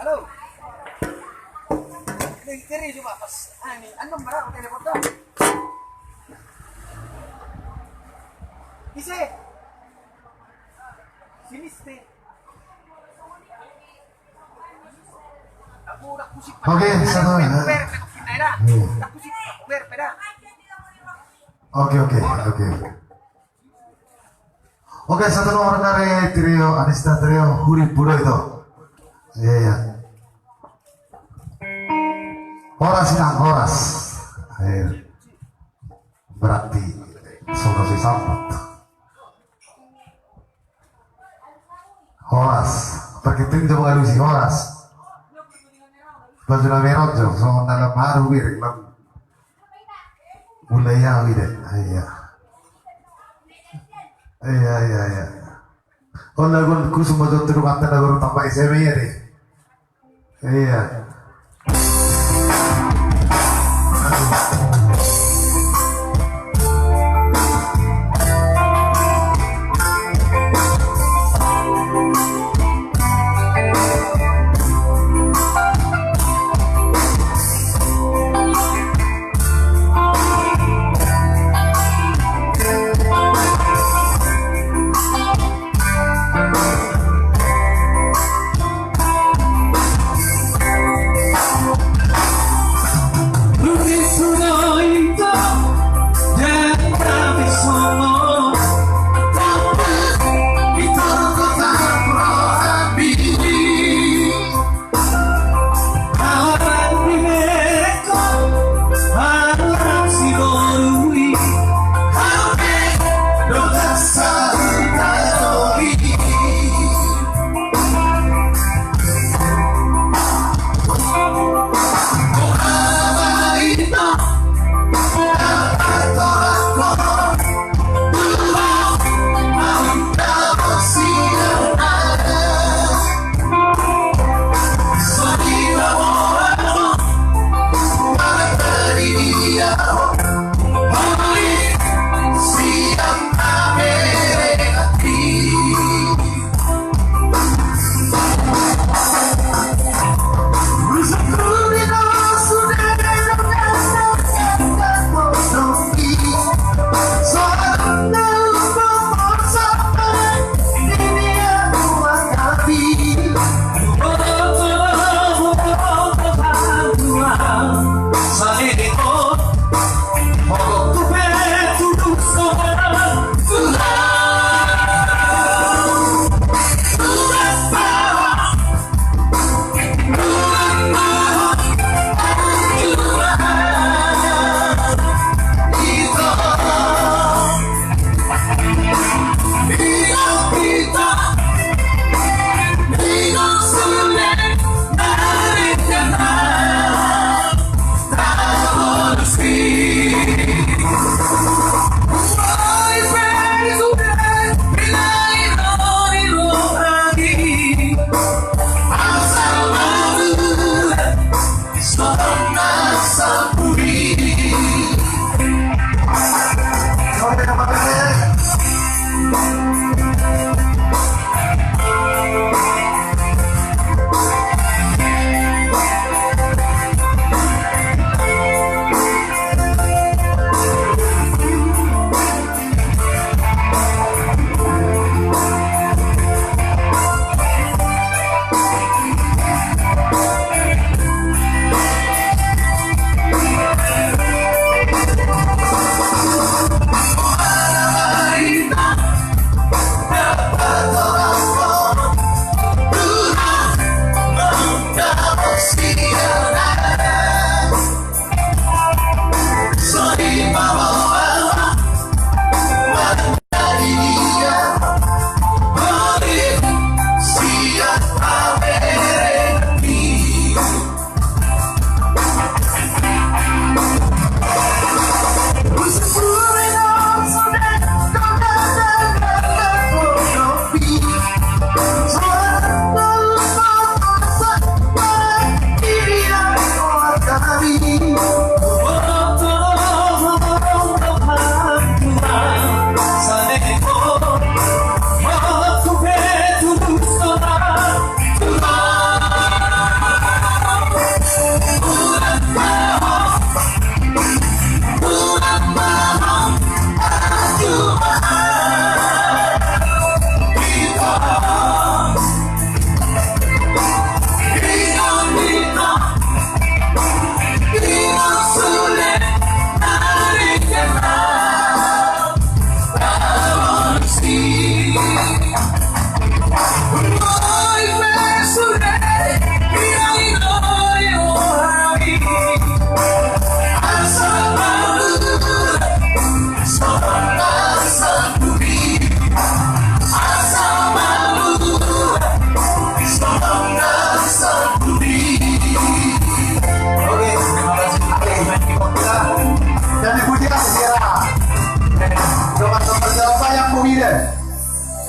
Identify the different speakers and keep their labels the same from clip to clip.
Speaker 1: Halo. Diri cuma pas. Ini anu marah telepon tuh. Ise. Sini stay. Aku udah kusik.
Speaker 2: Oke, satu. Oke, satu nomor dari trio Anista Trio Huri Budo itu. Iya. Horas inang horas. Berarti sudah disambut. Horas, perkiting coba ngalusi horas. Baju merah jo, so dalam haru wir, mulai ya wir, iya. Oh lagu kusum baju terus mata lagu tanpa SMA ya deh, iya.
Speaker 3: Sudah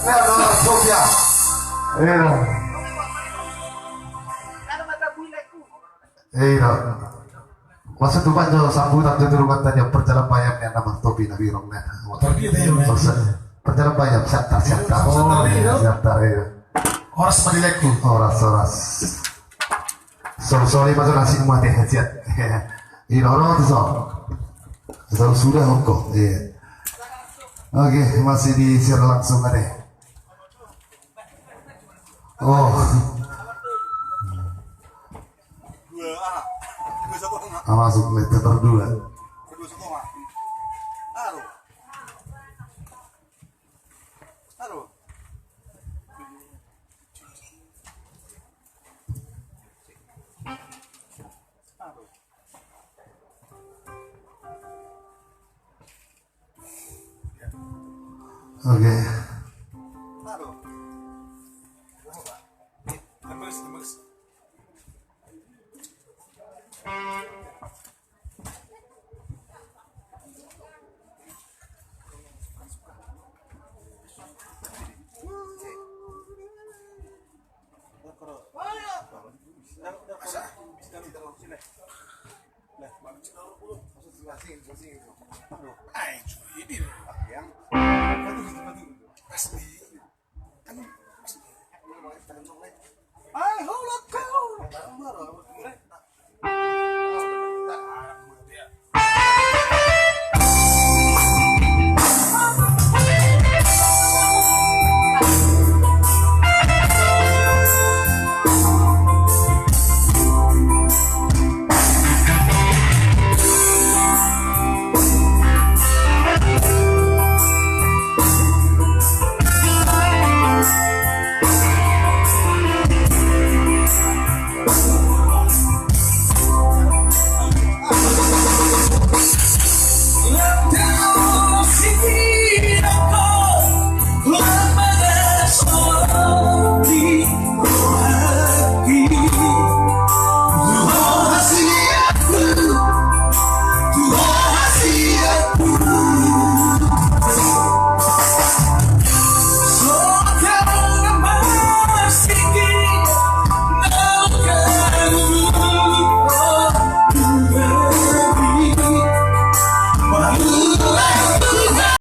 Speaker 2: Leonor Sofia. Iya.
Speaker 1: Ano matabuilaku?
Speaker 2: Iya. Masa tuh panjo sambutan tuh rumah tanya perjalanan bayamnya nama topi nabi rongnya.
Speaker 3: Topi itu ya, Mas.
Speaker 2: Perjalanan bayam santar.
Speaker 3: Oh, iya.
Speaker 2: Santar iya.
Speaker 3: Horas madileku.
Speaker 2: Oras. Sorry masuk nasi mati hajat. Ini orang tuh so. Sudah kok. Iya. Oke, masih di share langsung ada. Oh. Masuk meter terdua. Oke.
Speaker 3: Ay, ini. Asli.